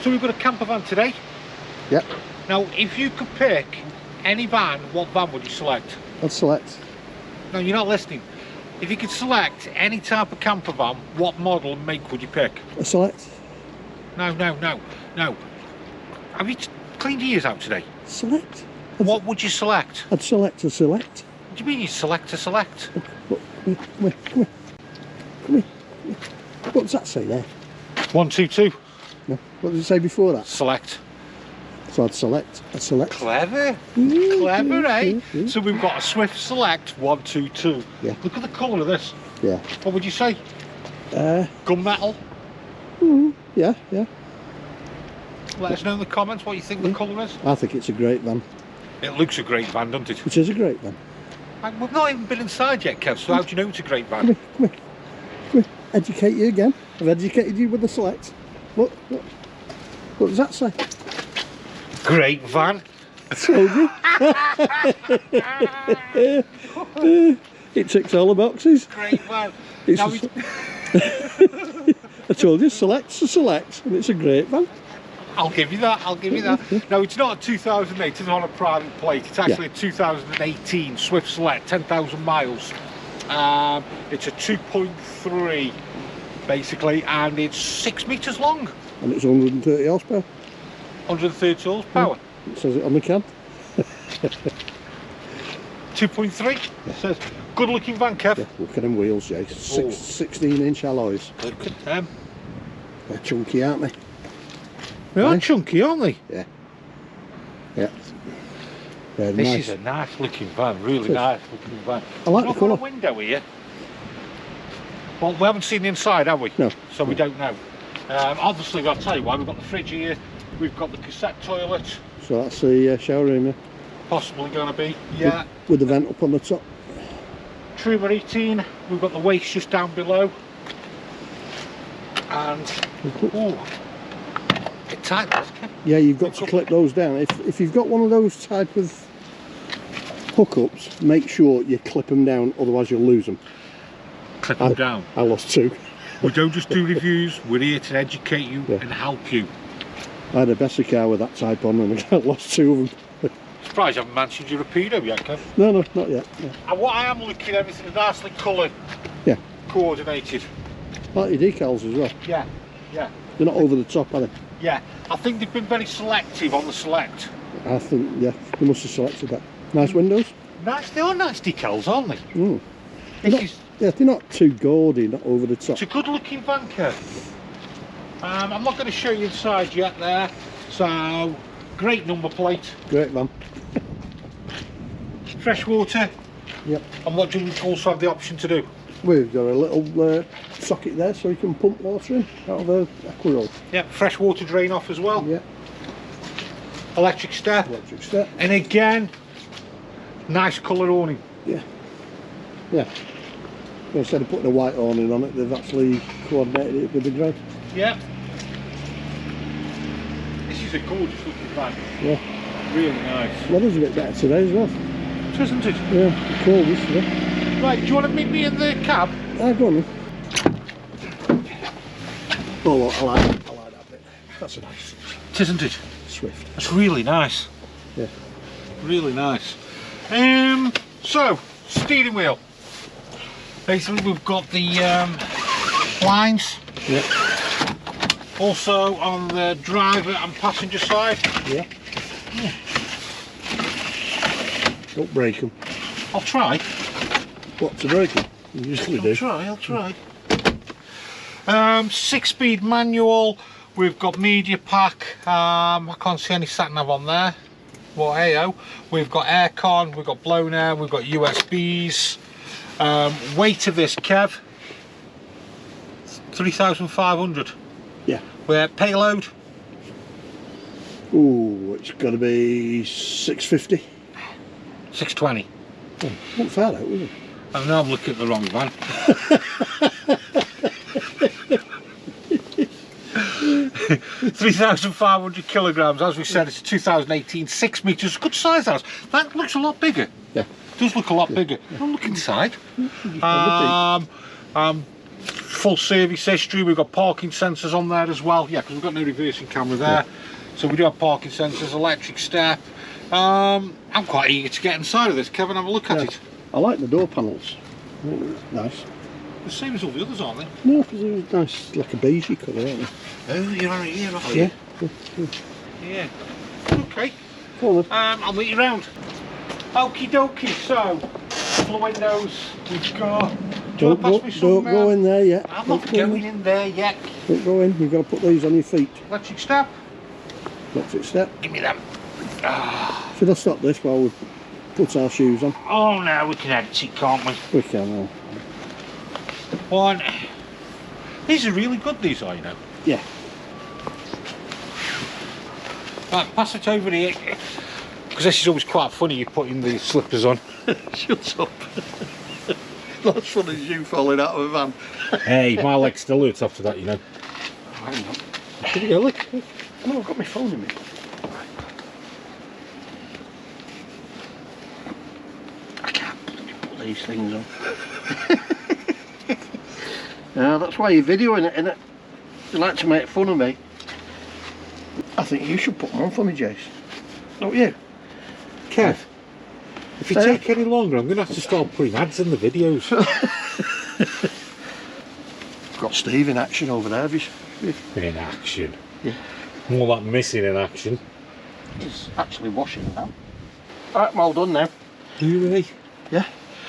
So we've got a camper van today. Yep. Now, if you could pick any van, what van would you select? I'd select. No, you're not listening. If you could select any type of camper van, what model and make would you pick? A select. No. Have you cleaned your ears out today? Select. What would you select? I'd select a select. What do you mean you select a select? Come here. What does that say there? 122. No. What did it say before that? Select. So I'd select a select. Clever. Clever, eh? So we've got a Swift Select 122. Yeah. Look at the colour of this. Yeah. What would you say? Gunmetal? Yeah. Let us know in the comments what you think the colour is. I think it's a great van. It looks a great van, doesn't it? It is a great van. We've not even been inside yet, Kev, so how do you know it's a great van? Come here. Educate you again. I've educated you with the select. Look. What does that say? Great van. I told you. It ticks all the boxes. Great van. I told you, select's a select, and it's a great van. I'll give you that. Now, it's not a 2008, it's on a private plate. It's actually a 2018 Swift Select, 10,000 miles. It's a 2.3 basically, and it's 6 metres long. And it's 130 horsepower. 130 horsepower. It says it on the cab. 2.3. It says good looking van, Kev. Yeah, look at them wheels, Jay. 16-inch alloys. Look at them. They're chunky, aren't they? They are chunky, aren't they? Yeah. This nice. is a nice looking van, really nice looking van. I like the colour. A window here. Well, we haven't seen the inside, have we? No. So we don't know. Obviously, I'll tell you why. We've got the fridge here. We've got the cassette toilet. So that's the shower room, yeah? Possibly going to be, yeah. With the vent up on the top. Trooper 18. We've got the waste just down below. And, ooh, it's tight, this, Ken. Yeah, you've got to clip those down. If you've got one of those type of hookups, make sure you clip them down, otherwise you'll lose them. Clip them down. I lost two. We don't just do reviews, we're here to educate you and help you. I had a Bessie car with that type on and I lost two of them. Surprised you haven't mentioned your rapido yet, Kev. No, not yet. No. And what I am looking at, everything is nicely coloured. Yeah. Coordinated. Like your decals as well. Yeah. They're not over the top, are they? Yeah. I think they've been very selective on the Select. I think, yeah, they must have selected that. Nice windows. Nice, they are nice decals, aren't they? Mm. Yeah, they're not too gaudy, not over the top. It's a good looking van, Kev. I'm not going to show you inside yet there. So, great number plate. Great van. Fresh water. Yep. And what do we also have the option to do? We've got a little socket there so you can pump water in out of the aqua roll. Yeah, fresh water drain off as well. Yeah. Electric step. Electric step. And again, nice colour awning. Yeah. Instead of putting a white awning on it, they've actually coordinated it with the grey. Yeah. This is a gorgeous looking van. Yeah. Really nice. Weather's a bit better today as well. Isn't it? Yeah, cold yesterday. Right, do you want to meet me in the cab? Go on then. Oh, look, I like that bit. That's a nice. Isn't it? Swift. That's really nice. Yeah. Really nice. So, steering wheel. Basically, we've got the lines. Yeah. Also on the driver and passenger side. Yeah. Don't break them. I'll try. What, to break them? You usually do. I'll try. 6-speed manual. We've got media pack. I can't see any sat nav on there. Well, heyo. We've got aircon. We've got blown air. We've got USBs. Weight of this, Kev, 3,500. Yeah. Where payload? Ooh, it's got to be 650. 620. Oh, not far out, was it? I know I'm looking at the wrong van. 3,500 kilograms. As we said, it's a 2018, 6 metres. Good size house. That looks a lot bigger. Yeah. It does look a lot bigger. I'll look inside. full service history. We've got parking sensors on there as well. Yeah, because we've got no reversing camera there. Yeah. So we do have parking sensors, electric step. I'm quite eager to get inside of this. Kevin, have a look at it. I like the door panels. Nice. The same as all the others, aren't they? No, because they're nice, like a beigey colour, aren't they? Oh, you're on it here, are you? Yeah. Okay. Go on then. I'll meet you round. Okie dokie, so, couple of windows we've got. Don't go in there yet. I'm not going in there yet. Don't go in, you've got to put these on your feet. Electric step. Electric step. Give me them. Should I stop this while we put our shoes on? Oh no, we can edit it, can't we? We can. One. These are really good, these are, you know. Yeah. Right, pass it over here. Because this is always quite funny, you putting the slippers on. Shut up. Not as funny as you falling out of a van. Hey, my leg still hurts after that, you know. Oh, hang on. Did you go look? No, I've got my phone in me. I can't put these things on. Yeah, that's why you're videoing it, innit? You like to make fun of me. I think you should put them on for me, Jace. Don't you? Kev, if you take any longer, I'm going to have to start putting ads in the videos. Got Steve in action over there, have you? In action? Yeah. More like missing in action. He's actually washing now. Alright, well done now. Are you ready? Yeah.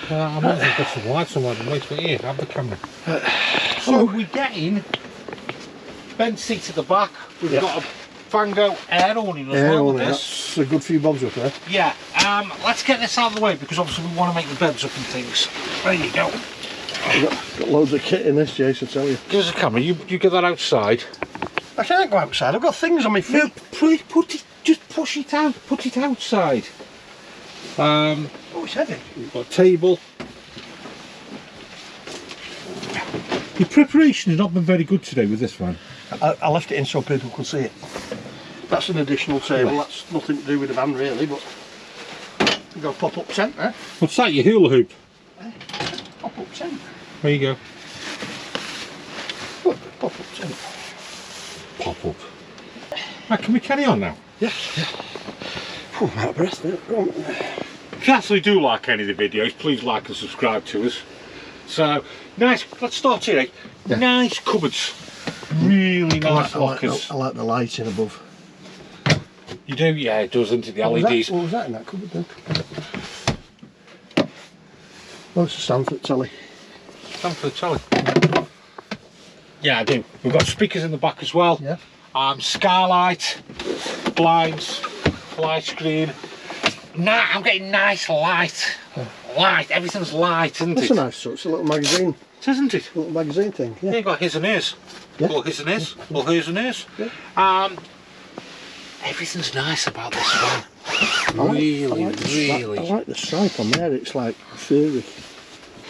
I might as well put some lights on and wait for here, have the camera. So we're getting bench seats at the back. We've got a Fango air awning as well with this. That's a good few bobs up there. Yeah, let's get this out of the way because obviously we want to make the beds up and things. There you go. Got loads of kit in this, Jason, I tell you. Give us a camera, you get that outside. I can't go outside, I've got things on my feet. No, put it, just push it out, put it outside. Oh, it's heavy. We've got a table. Your preparation has not been very good today with this one. I left it in so people could see it. That's an additional table, that's nothing to do with the van really, but we've got a pop-up tent there. What's that, your hula hoop? Pop-up tent. There you go. Look, pop-up tent. Pop up. Right, can we carry on now? Yeah. Oh, I'm out of breath now. Go on. If you actually do like any of the videos, please like and subscribe to us. So, nice, let's start here. Yeah. Nice cupboards. Really nice lockers. I like the lighting above. You do? Yeah, it does, doesn't it? The LEDs. What was that in that cupboard then? Oh, it's a Stanford telly. Stanford telly. Yeah, I do. We've got speakers in the back as well. Yeah. Skylight, blinds, light screen. Nah, I'm getting nice light. Light, everything's light, isn't it? That's a nice touch, a little magazine. Isn't it? A little magazine thing, yeah. You've got his and his. Yeah. Or his and his. Or hers and his. Yeah. Everything's nice about this one. Really. I like the stripe on there, it's like furry.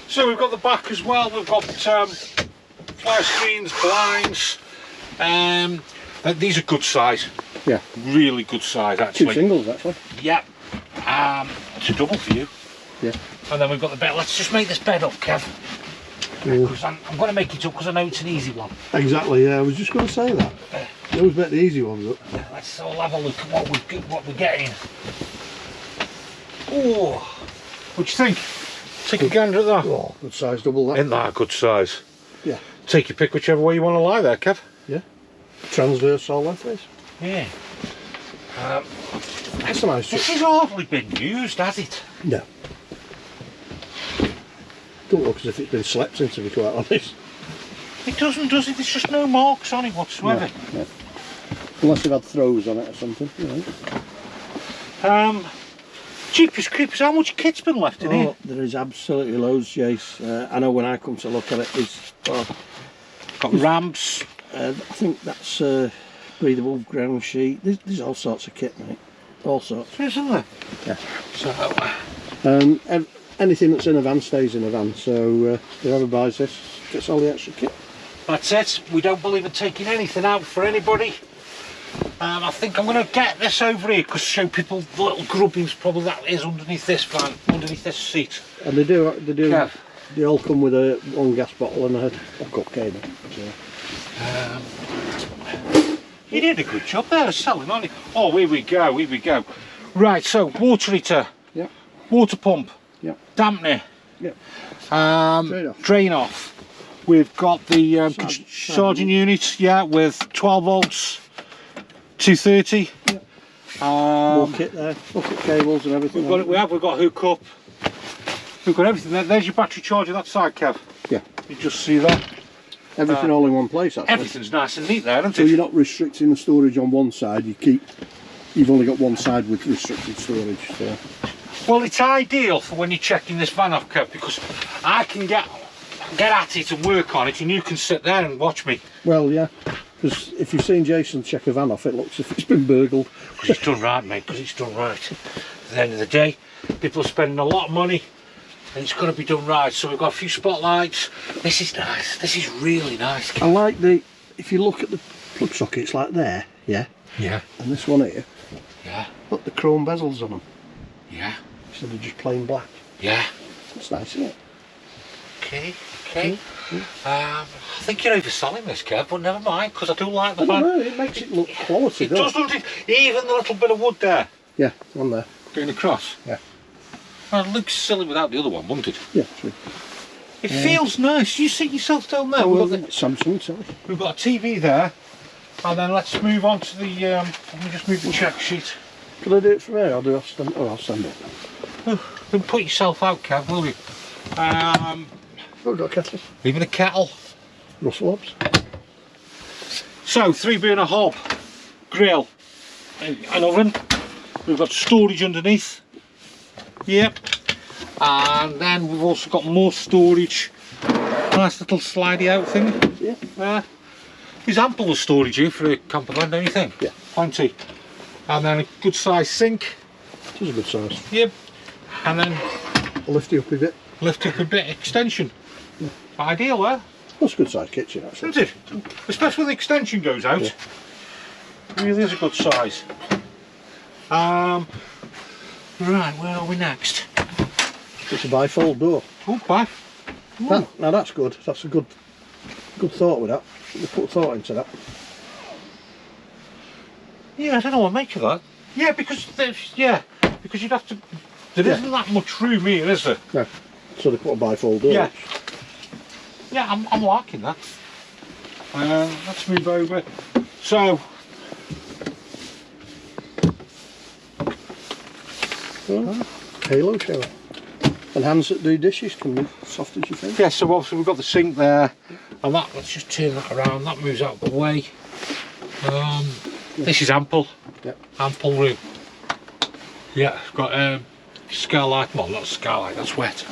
So we've got the back as well, we've got fire screens, blinds. These are good size. Yeah. Really good size actually. Two singles actually. Yep. It's a double for you. Yeah. And then we've got the bed. Let's just make this bed up, Kev. Because I'm going to make it up because I know it's an easy one. Exactly, yeah, I was just going to say that. You always make the easy ones up. Let's all have a look at what we're getting. Oh, what do you think? Take a gander at that. Oh, good size double that. Isn't that a good size? Yeah. Take your pick whichever way you want to lie there, Kev. Yeah. Transverse all lengthways. Yeah. That's a nice touch. This has hardly been used, has it? No. Don't look as if it's been slept in, to be quite honest. It doesn't, does it? There's just no marks on it whatsoever. No. Unless they've had throws on it or something, you know. Jeepers creepers, how much kit's been left in here? There is absolutely loads, Jace. I know when I come to look at it, Got ramps. I think that's breathable ground sheet. There's all sorts of kit, mate. All sorts. Isn't there? Yeah. So, anything that's in a van stays in a van, so whoever buys this gets all the extra kit. That's it. We don't believe in taking anything out for anybody. I think I'm going to get this over here because show people the little grubbings probably that is underneath this van, underneath this seat. And they do Kev, They all come with a one gas bottle and a hookup cable. So. You did a good job there of selling, aren't you? Oh, here we go, here we go. Right, so water heater, Yeah. water pump, Yeah. dampener, Yeah. drain off. We've got the charging unit, yeah, with 12 volts, 230. Yeah. More kit there, hookup cables and everything. We've got hookup. We've got everything there. There's your battery charger that side, Kev. Yeah. You just see that. Everything all in one place, actually. Everything's nice and neat there, isn't So it? you're not restricting the storage on one side, you've only got one side with restricted storage. So. Well, it's ideal for when you're checking this van off, Kev, because I can get at it and work on it, and you can sit there and watch me. Well, yeah, because if you've seen Jason check a van off, it looks as if it's been burgled. Because it's done right, mate, because it's done right. At the end of the day, people are spending a lot of money, and it's got to be done right. So we've got a few spotlights. This is nice. This is really nice, Kev. I like if you look at the plug sockets like there, yeah, Yeah. and this one here, Yeah. put the chrome bezels on them Yeah. instead of just plain black. Yeah. That's nice, isn't it? Okay. Okay. I think you're overselling this, Kev, but never mind, because I do like the I don't van. know, it makes it look quality, It does, doesn't it? Even the little bit of wood there Yeah, one there. going across. Yeah. Well, it looks silly without the other one, wouldn't it? Yeah, true. It feels nice. You see yourself down there. Well, We've got Samsung, sorry. we've got a TV there, and then let's move on to the. Let me just move the check sheet. Can I do it from here, or do I stand? Oh, I'll stand up. Don't put yourself out, Kev, will you? Oh, we've got a kettle. Even a kettle. Russell Hobbs. So 3-burner hob, grill, an oven. We've got storage underneath. Yep. And then we've also got more storage. Nice little slidey out thing. Yeah. There's ample of storage here for a campervan, don't you think? Yeah. Plenty. And then a good sized sink. It is a good size. Yep. And then I'll lift you up a bit. lift up a bit extension. Ideal, eh? That's a good sized kitchen, actually. Isn't it? Especially when the extension goes out. Yeah. Really is a good size. Right, where are we next? It's a bifold door. Oh, bye. Now that's good. That's a good thought with that. We put thought into that. Yeah, I don't know what to make of that. Yeah, because because you'd have to. There Yeah. isn't that much room here, is there? No. So they put a bifold door. Yeah. Yeah, I'm liking that. Let's move over. So, Oh, halo shower. And hands that do dishes can be soft as you think. yeah, so obviously we've got the sink there, and that. Let's just turn that around. That moves out of the way. This is ample. Yep. Ample room. Yeah, it's got Skylight. Well, not Skylight. That's wet.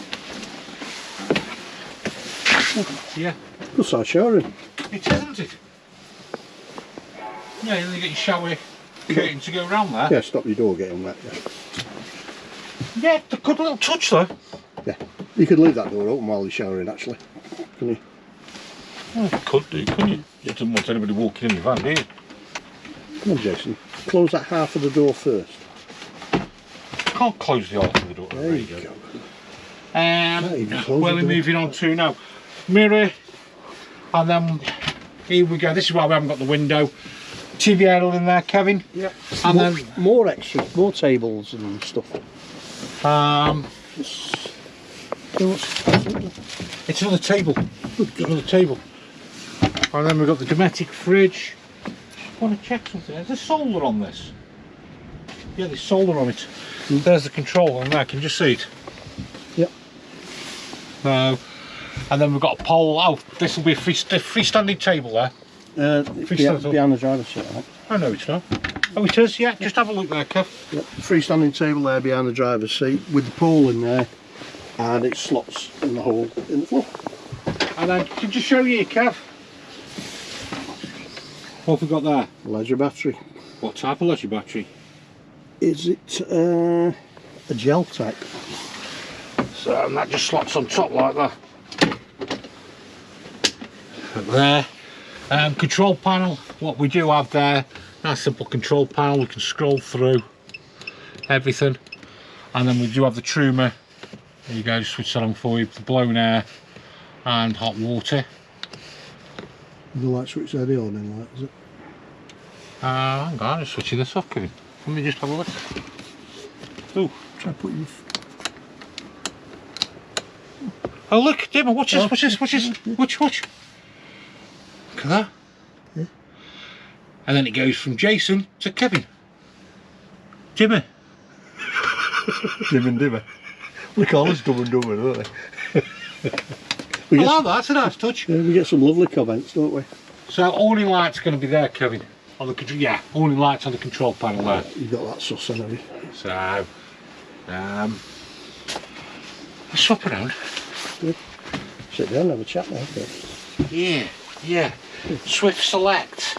Yeah. Good size shower room. It is, isn't it? Yeah, then you get your shower curtain to go around there. Yeah, stop your door getting wet. Yeah. Yeah, a good little touch though. Yeah. You could leave that door open while you're showering, actually. Can you? Well, you could do, couldn't you? You don't want anybody walking in your van, do you? Come on, Jason. Close that half of the door first. Can't close the half of the door. There you go. you can close Where the we're door. moving on to now. Mirror, and then here we go. This is why we haven't got the window. TV aisle in there, Kevin. Yeah. And more, then more extras, more tables and stuff. It's another table. It's another table. And then we've got the Dometic fridge. I want to check something. Is there solar on this? Yeah, there's solar on it. There's the control on there. Can you just see it? Yep. And then we've got a pole. Oh, this will be a freestanding table there. Behind the driver's seat, I think. I know it's not. Oh, it is, yeah. Just have a look there, Kev. Yep. Freestanding table there behind the driver's seat with the pole in there, and it slots in the hole in the floor. And then, could you show you, Kev? What have we got there? Leisure battery. What type of leisure battery? Is it a gel type? So, and that just slots on top like that. There. Control panel. What we do have there, nice simple control panel. We can scroll through everything. And then we do have the Truma There you go, switch that on for you, blown air and hot water. The light switch there, the awning light, is it? Hang on, just switching this off, Kevin. Let me just have a look. Ooh. Try put you. Oh look, Jimmy, watch this, watch this, watch this, watch. Look at that. Yeah. And then it goes from Jason to Kevin. Jimmy. Jim and Dimmer. We call us Dumb and Dumber, don't they? I like that, that's a nice touch. Yeah, we get some lovely comments, don't we? So awning light's going to be there, Kevin. On the control, yeah, awning lights on the control panel there. You've got that sus, haven't you? So, let's swap around. Good. Sit down and have a chat now. Okay. Yeah. Swift Select.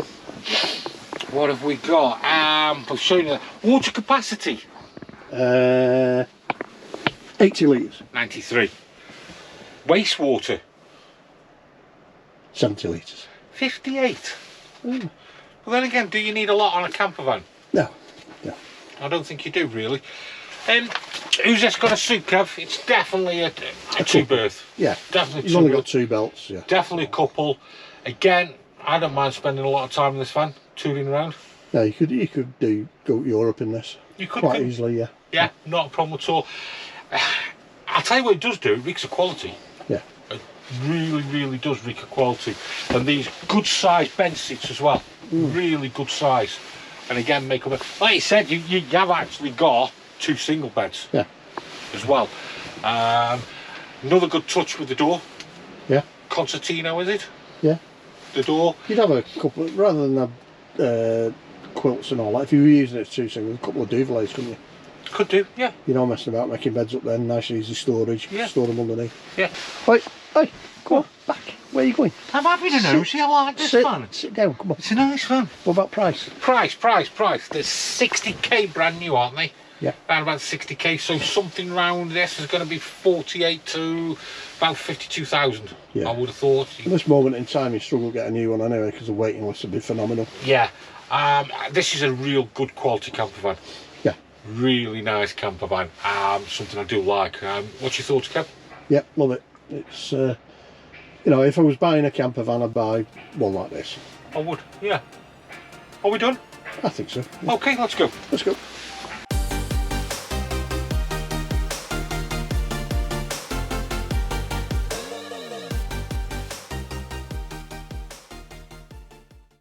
What have we got? I'll show you the water capacity. 80 litres. 93. Wastewater. 70 litres. 58. Well then again, do you need a lot on a camper van? No. I don't think you do really. Who's this got a suit, Kev? It's definitely a two berth. Yeah. Definitely You've two only berth. got 2 belts, yeah. Definitely a couple. Again, I don't mind spending a lot of time in this van, touring around. No, you could go to Europe in this. You could quite easily, yeah. Yeah, not a problem at all. I'll tell you what it does do, it reeks of quality. Yeah. It really does reek of quality. And these good sized bench seats as well. Really good size. And again, make up like you said, you have actually got 2 single beds. Yeah. As well. Another good touch with the door. Yeah. Concertino, is it? Yeah. The door. You'd have a couple, rather than have quilts and all that, if you were using it as 2 singles, a couple of duvets, couldn't you? Could do, yeah. You know, messing about, making beds up there, nice easy storage, Yeah. store them underneath. Yeah. Right, hey, come on, back. Where are you going? I'm happy to know. See, I like this van. Sit down, come on. It's a nice van. What about price? Price. They're 60k brand new, aren't they? Yeah. Around about 60k, so something round this is going to be 48 to about 52,000. Yeah. I would have thought. At this moment in time, you struggle to get a new one anyway because the waiting list would be phenomenal. Yeah. This is a real good quality camper van. Yeah. Really nice camper van. Something I do like. What's your thoughts, Kev? Yeah, love it. It's, you know, if I was buying a camper van, I'd buy one like this. I would, yeah. Are we done? I think so. Yeah. Okay, let's go. Let's go.